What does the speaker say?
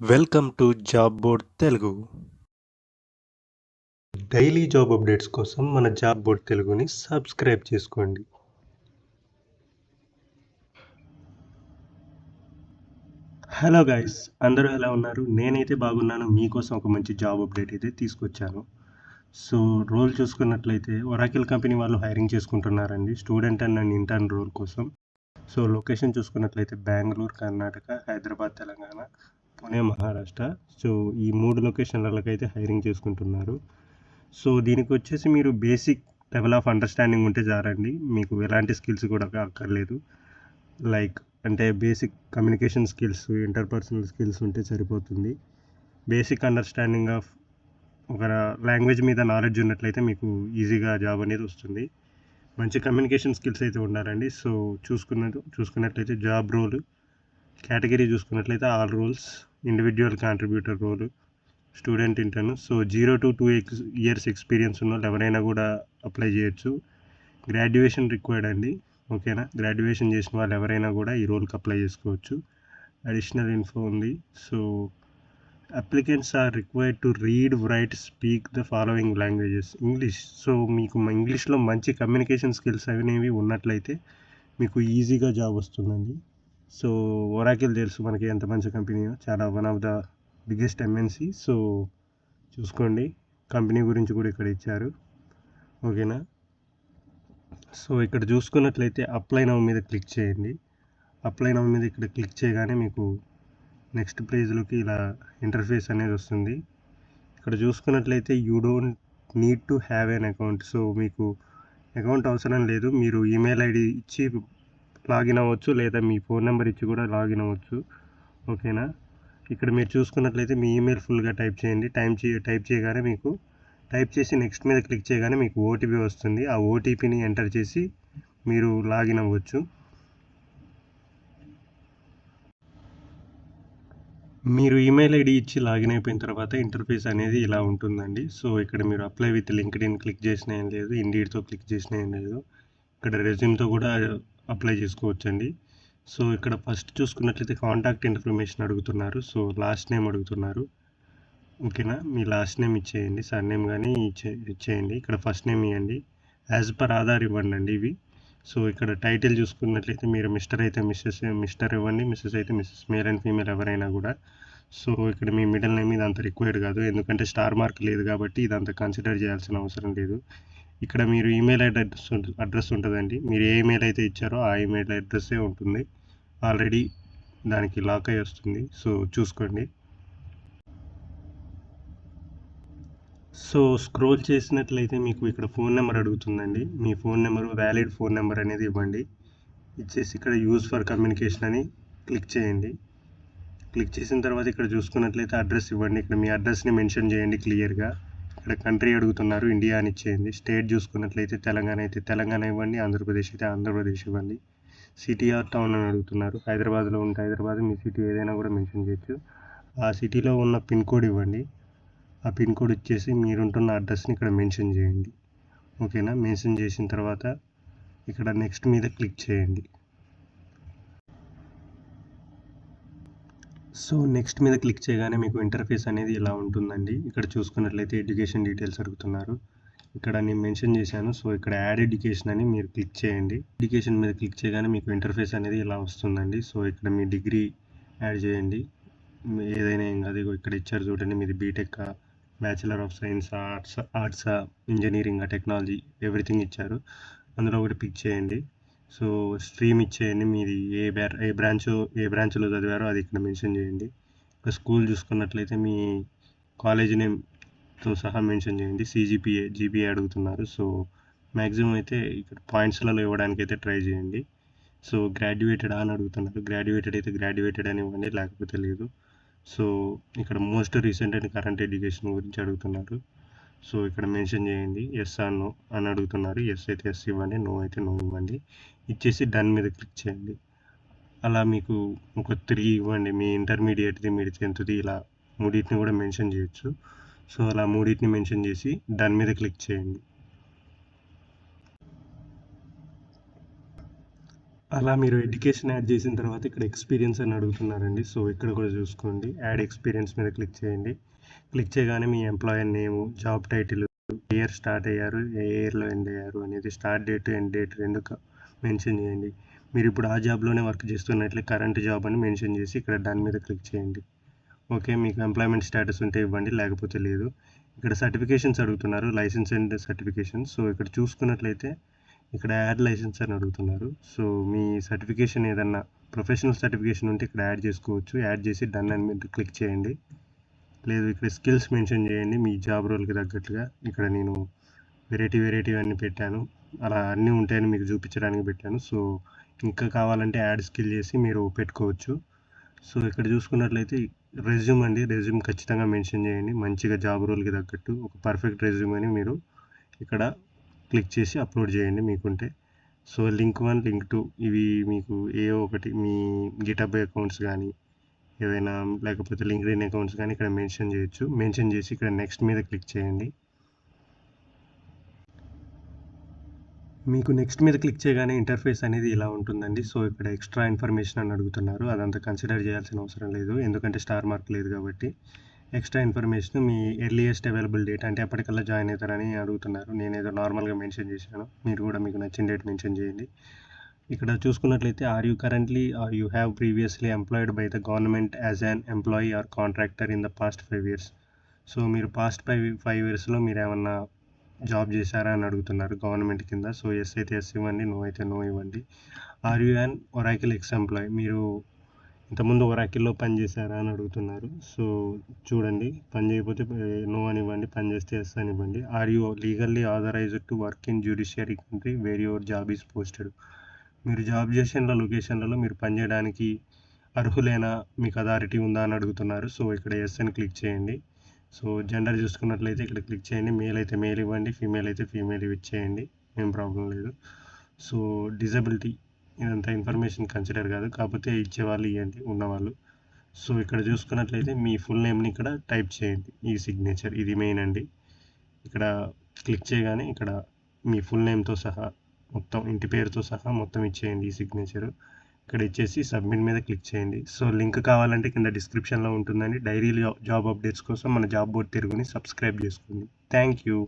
Welcome to job board Telugu. Daily job updates కోసం మన job board తెలుగుని సబ్స్క్రైబ్ చేసుకోండి. హలో గైస్, అందరూ ఎలా ఉన్నారు? నేనైతే బాగున్నాను. మీకోసం ఒక మంచి జాబ్ అప్డేట్ అయితే తీసుకొచ్చాను. సో రోల్ చూసుకున్నట్లయితే ఒరాకిల్ కంపెనీ వాళ్ళు హైరింగ్ చేసుకుంటున్నారండి స్టూడెంట్ అండ్ ఇంటర్న్ రోల్ కోసం. సో లొకేషన్ చూసుకున్నట్లయితే బెంగళూరు కర్ణాటక, హైదరాబాద్ తెలంగాణ, పుణే మహారాష్ట్ర. సో ఈ 3 లొకేషన్లకైతే హైరింగ్ చేసుకుంటున్నారు. సో దీనికి వచ్చేసి మీరు బేసిక్ లెవెల్ ఆఫ్ అండర్స్టాండింగ్ ఉంటే చాలండి, మీకు ఎలాంటి స్కిల్స్ కూడా అక్కర్లేదు. లైక్ అంటే basic communication skills, interpersonal skills ఉంటే సరిపోతుంది. బేసిక్ అండర్స్టాండింగ్ ఆఫ్ ఒక లాంగ్వేజ్ మీద నాలెడ్జ్ ఉన్నట్లయితే మీకు ఈజీగా జాబ్ అనేది వస్తుంది. మంచి కమ్యూనికేషన్ స్కిల్స్ అయితే ఉండాలండి. సో చూసుకున్నట్లయితే జాబ్ రోల్ కేటగిరీ చూసుకున్నట్లయితే all roles, individual contributor role, student intern. So 0 to 2 years experience ఉన్న వాళ్ళు ఎవరైనా కూడా అప్లై చేయొచ్చు. గ్రాడ్యుయేషన్ రిక్వైర్డ్ అండి, ఓకేనా? గ్రాడ్యుయేషన్ చేసిన వాళ్ళు ఎవరైనా కూడా ఈ రోల్కి అప్లై చేసుకోవచ్చు. అడిషనల్ ఇన్ఫో ఉంది. So applicants are required to read, write, speak the following languages. English. So మీకు ఇంగ్లీష్లో మంచి కమ్యూనికేషన్ స్కిల్స్ అనేవి ఉన్నట్లయితే మీకు ఈజీగా జాబ్ వస్తుందండి. సో ఒరాకిల్ తెలుసు మనకి ఎంత మంచి కంపెనీయో, చాలా one of the biggest MNC. So చూసుకోండి, కంపెనీ గురించి కూడా ఇక్కడ ఇచ్చారు, ఓకేనా? సో ఇక్కడ చూసుకున్నట్లయితే అప్లై నౌ మీద క్లిక్ చేయండి. అప్లై నౌ మీద ఇక్కడ క్లిక్ చేయగానే మీకు నెక్స్ట్ పేజ్లోకి ఇలా ఇంటర్ఫేస్ అనేది వస్తుంది. ఇక్కడ చూసుకున్నట్లయితే you don't need to have an account. So మీకు అకౌంట్ అవసరం లేదు, మీరు ఈమెయిల్ ఐడి ఇచ్చి లాగిన్ అవ్వచ్చు, లేదా మీ ఫోన్ నెంబర్ ఇచ్చి కూడా లాగిన్ అవ్వచ్చు, ఓకేనా? ఇక్కడ మీరు చూసుకున్నట్లయితే మీ ఈమెయిల్ ఫుల్గా టైప్ చేయండి. టైప్ చేయగానే మీకు టైప్ చేసి నెక్స్ట్ మీద క్లిక్ చేయగానే మీకు ఓటీపీ వస్తుంది. ఆ ఓటీపీని ఎంటర్ చేసి మీరు లాగిన్ అవ్వచ్చు. మీరు ఈమెయిల్ ఐడి ఇచ్చి లాగిన్ అయిపోయిన తర్వాత ఇంటర్ఫేస్ అనేది ఇలా ఉంటుందండి. సో ఇక్కడ మీరు అప్లై విత్ లింక్డ్ఇన్ క్లిక్ చేసిన ఏం లేదు, ఇండీడ్తో క్లిక్ చేసిన ఏం లేదు. ఇక్కడ రెజ్యూమ్తో కూడా అప్లై చేసుకోవచ్చండి. సో ఇక్కడ ఫస్ట్ చూసుకున్నట్లయితే కాంటాక్ట్ ఇన్ఫర్మేషన్ అడుగుతున్నారు. సో లాస్ట్ నేమ్ అడుగుతున్నారు, ఓకేనా? మీ లాస్ట్ నేమ్ ఇచ్చేయండి, సర్ నేమ్ కానీ ఇచ్చేయండి. ఇక్కడ ఫస్ట్ నేమ్ ఇవ్వండి, యాజ్ పర్ ఆధార్ ఇవ్వండి అండి ఇవి. సో ఇక్కడ టైటిల్ చూసుకున్నట్లయితే మీరు మిస్టర్ అయితే మిస్టర్ ఇవ్వండి, మిస్సెస్ అయితే మిస్సెస్, మేల్ అండ్ ఫీమేల్ ఎవరైనా కూడా. సో ఇక్కడ మీ మిడిల్ నేమ్ ఇది అంత రిక్వైర్డ్ కాదు, ఎందుకంటే స్టార్ మార్క్ లేదు కాబట్టి ఇదంతా కన్సిడర్ చేయాల్సిన అవసరం లేదు. ఇక్కడ మీరు ఈమెయిల్ అడ్రస్ ఉంటుందండి, మీరు ఏ ఈమెయిల్ అయితే ఇచ్చారో ఆ ఈమెయిల్ అడ్రస్సే ఉంటుంది, ఆల్రెడీ దానికి లాక్ అయి వస్తుంది. సో చూసుకోండి. సో స్క్రోల్ చేసినట్లయితే మీకు ఇక్కడ ఫోన్ నెంబర్ అడుగుతుందండి. మీ phone number, valid phone number అనేది ఇవ్వండి. ఇచ్చేసి ఇక్కడ యూజ్ ఫర్ కమ్యూనికేషన్ అని క్లిక్ చేయండి. క్లిక్ చేసిన తర్వాత ఇక్కడ చూసుకున్నట్లయితే అడ్రస్ ఇవ్వండి. ఇక్కడ మీ అడ్రస్ని మెన్షన్ చేయండి క్లియర్గా. ఇక్కడ కంట్రీ అడుగుతున్నారు, ఇండియా అని ఇచ్చేయండి. స్టేట్ చూసుకున్నట్లయితే తెలంగాణ అయితే తెలంగాణ ఇవ్వండి, ఆంధ్రప్రదేశ్ అయితే ఆంధ్రప్రదేశ్ ఇవ్వండి. సిటీ ఆర్ టౌన్ అని అడుగుతున్నారు, హైదరాబాద్లో ఉంటే హైదరాబాద్, మీ సిటీ ఏదైనా కూడా మెన్షన్ చేయొచ్చు. ఆ సిటీలో ఉన్న పిన్ కోడ్ ఇవ్వండి. ఆ పిన్ కోడ్ ఇచ్చేసి మీరుంటున్న అడ్రస్ని ఇక్కడ మెన్షన్ చేయండి, ఓకేనా? మెన్షన్ చేసిన తర్వాత ఇక్కడ నెక్స్ట్ మీద క్లిక్ చేయండి. సో నెక్స్ట్ మీద క్లిక్ చేయగానే మీకు ఇంటర్ఫేస్ అనేది ఇలా ఉంటుందండి. ఇక్కడ చూసుకున్నట్లయితే ఎడ్యుకేషన్ డీటెయిల్స్ అడుగుతున్నారు, ఇక్కడ నేను మెన్షన్ చేశాను. సో ఇక్కడ యాడ్ ఎడ్యుకేషన్ అని మీరు క్లిక్ చేయండి. ఎడ్యుకేషన్ మీద క్లిక్ చేయగానే మీకు ఇంటర్ఫేస్ అనేది ఇలా వస్తుందండి. సో ఇక్కడ మీ డిగ్రీ యాడ్ చేయండి, ఏదైనా ఏం కాదు. ఇక్కడ ఇచ్చారు చూడండి, మీది BTech, bachelor of science, arts, engineering, technology, everything ఇచ్చారు. అందులో ఒకటి పిక్ చేయండి. సో స్ట్రీమ్ ఇచ్చేయండి, మీది ఏ బ్రాంచ్లో చదివారో అది ఇక్కడ మెన్షన్ చేయండి. ఇక్కడ స్కూల్ చూసుకున్నట్లయితే మీ కాలేజ్ నేమ్తో సహా మెన్షన్ చేయండి. జీపీఏ అడుగుతున్నారు. సో మ్యాక్సిమం అయితే ఇక్కడ పాయింట్స్లలో ఇవ్వడానికి అయితే ట్రై చేయండి. సో గ్రాడ్యుయేటెడ్ అని అడుగుతున్నారు, గ్రాడ్యుయేటెడ్ అయితే గ్రాడ్యుయేటెడ్ అని ఇవ్వండి, లేకపోతే లేదు. సో ఇక్కడ most recent and current education గురించి అడుగుతున్నారు. సో ఇక్కడ మెన్షన్ చేయండి, ఎస్ ఆర్ నో అని అడుగుతున్నారు. ఎస్ అయితే ఎస్ ఇవ్వండి, నో అయితే నో ఇవ్వండి. ఇచ్చేసి డన్ మీద క్లిక్ చేయండి. అలా మీకు ఒక 3 ఇవ్వండి, మీ ఇంటర్మీడియట్ది, మీ 10th ఇలా మూడింటిని కూడా మెన్షన్ చేయొచ్చు. సో అలా మూడింటిని మెన్షన్ చేసి డన్ మీద క్లిక్ చేయండి. అలా మీరు ఎడ్యుకేషన్ యాడ్ చేసిన తర్వాత ఇక్కడ ఎక్స్పీరియన్స్ అని అడుగుతున్నారండి. సో ఇక్కడ కూడా చూసుకోండి, యాడ్ ఎక్స్పీరియన్స్ మీద క్లిక్ చేయండి. క్లిక్ చేయగానే మీ ఎంప్లాయర్ నేము, జాబ్ టైటిల్, ఇయర్ స్టార్ట్ అయ్యారు, ఏ ఇయర్లో ఎండ్ అయ్యారు అనేది, స్టార్ట్ డేట్ ఎండ్ డేట్ రెండు మెన్షన్ చేయండి. మీరు ఇప్పుడు ఆ జాబ్లోనే వర్క్ చేస్తున్నట్లే కరెంట్ జాబ్ అని మెన్షన్ చేసి ఇక్కడ దాని మీద క్లిక్ చేయండి. ఓకే, మీకు ఎంప్లాయ్మెంట్ స్టేటస్ ఉంటే ఇవ్వండి, లేకపోతే లేదు. ఇక్కడ సర్టిఫికేషన్స్ అడుగుతున్నారు, లైసెన్స్ అండ్ సర్టిఫికేషన్. సో ఇక్కడ చూసుకున్నట్లయితే ఇక్కడ యాడ్ లైసెన్స్ అని అడుగుతున్నారు. సో మీ సర్టిఫికేషన్ ఏదన్నా ప్రొఫెషనల్ సర్టిఫికేషన్ ఉంటే ఇక్కడ యాడ్ చేసుకోవచ్చు. యాడ్ చేసి డన్ అని మీద క్లిక్ చేయండి. లేదు, ఇక్కడ స్కిల్స్ మెన్షన్ చేయండి మీ జాబ్ రోల్కి తగ్గట్టుగా. ఇక్కడ నేను వెరైటీ అన్ని పెట్టాను, అలా అన్నీ ఉంటాయని మీకు చూపించడానికి పెట్టాను. సో ఇంకా కావాలంటే యాడ్ స్కిల్ చేసి మీరు పెట్టుకోవచ్చు. సో ఇక్కడ చూసుకున్నట్లయితే రెజ్యూమ్ అండి, రెజ్యూమ్ ఖచ్చితంగా మెన్షన్ చేయండి, మంచిగా జాబ్ రోల్కి తగ్గట్టు ఒక పర్ఫెక్ట్ రెజ్యూమ్ అని మీరు ఇక్కడ క్లిక్ చేసి అప్లోడ్ చేయండి మీకుంటే. సో లింక్ 1, లింక్ 2 ఇవి మీకు ఏవో ఒకటి మీ గిటబ్ అకౌంట్స్ కానీ ఏవైనా, లేకపోతే లింక్డ్ఇన్ అకౌంట్స్ కానీ ఇక్కడ మెన్షన్ చేయొచ్చు. మెన్షన్ చేసి ఇక్కడ నెక్స్ట్ మీద క్లిక్ చేయండి. మీకు నెక్స్ట్ మీద క్లిక్ చేయగానే ఇంటర్ఫేస్ అనేది ఇలా ఉంటుందండి. సో ఇక్కడ ఎక్స్ట్రా ఇన్ఫర్మేషన్ అని అడుగుతున్నారు, అదంతా కన్సిడర్ చేయాల్సిన అవసరం లేదు, ఎందుకంటే స్టార్ మార్క్ లేదు కాబట్టి. ఎక్స్ట్రా ఇన్ఫర్మేషన్ మీ ఎర్లియస్ట్ అవైలబుల్ డేట్, అంటే ఎప్పటికల్లా జాయిన్ అవుతారని అడుగుతున్నారు. నేను ఏదో నార్మల్గా మెన్షన్ చేశాను, మీరు కూడా మీకు నచ్చిన డేట్ మెన్షన్ చేయండి. ఇక్కడ చూసుకున్నట్లయితే are you currently are you have previously employed by the government as an employee or contractor in the past 5 years. So మీరు పాస్ట్ 5 yearsలో మీరు ఏమన్నా జాబ్ చేశారా అని అడుగుతున్నారు గవర్నమెంట్ కింద. సో ఎస్ అయితే ఎస్ ఇవ్వండి, నో అయితే నో ఇవ్వండి. Are you an Oracle ex employee, మీరు ఇంతకుముందు ఒరాకిల్లో పని చేశారా అని అడుగుతున్నారు. సో చూడండి, పని చేయకపోతే నో అని ఇవ్వండి, పని చేస్తే ఎస్ అని ఇవ్వండి. Are you legally authorised to work in judiciary country where your job is posted, మీరు జాబ్ చేసిన లొకేషన్లలో మీరు పనిచేయడానికి అర్హులేనా, మీకు అథారిటీ ఉందా అని అడుగుతున్నారు. సో ఇక్కడ ఎస్ అని క్లిక్ చేయండి. సో జెండర్ చూసుకున్నట్లయితే ఇక్కడ క్లిక్ చేయండి, మేల్ అయితే మేల్ ఇవ్వండి, ఫీమేల్ అయితే ఫీమేల్ ఇచ్చేయండి, ఏం ప్రాబ్లం లేదు. సో డిజబిలిటీ ఇదంతా ఇన్ఫర్మేషన్ కన్సిడర్ కాదు, కాకపోతే ఇచ్చేవాళ్ళు ఇవ్వండి ఉన్నవాళ్ళు. సో ఇక్కడ చూసుకున్నట్లయితే మీ ఫుల్ నేమ్ని ఇక్కడ టైప్ చేయండి, ఈ సిగ్నేచర్ ఇది మెయిన్ అండి. ఇక్కడ క్లిక్ చేయగానే ఇక్కడ మీ ఫుల్ నేమ్తో సహా మొత్తం ఇంటి పేరుతో సహా మొత్తం ఇచ్చేయండి ఈ సిగ్నేచరు. ఇక్కడ ఇచ్చేసి సబ్మిట్ మీద క్లిక్ చేయండి. సో లింక్ కావాలంటే కింద డిస్క్రిప్షన్లో ఉంటుందండి. డైలీ జాబ్ అప్డేట్స్ కోసం మన జాబ్ బోర్డ్ తెలుగుని సబ్స్క్రైబ్ చేసుకోండి. Thank you.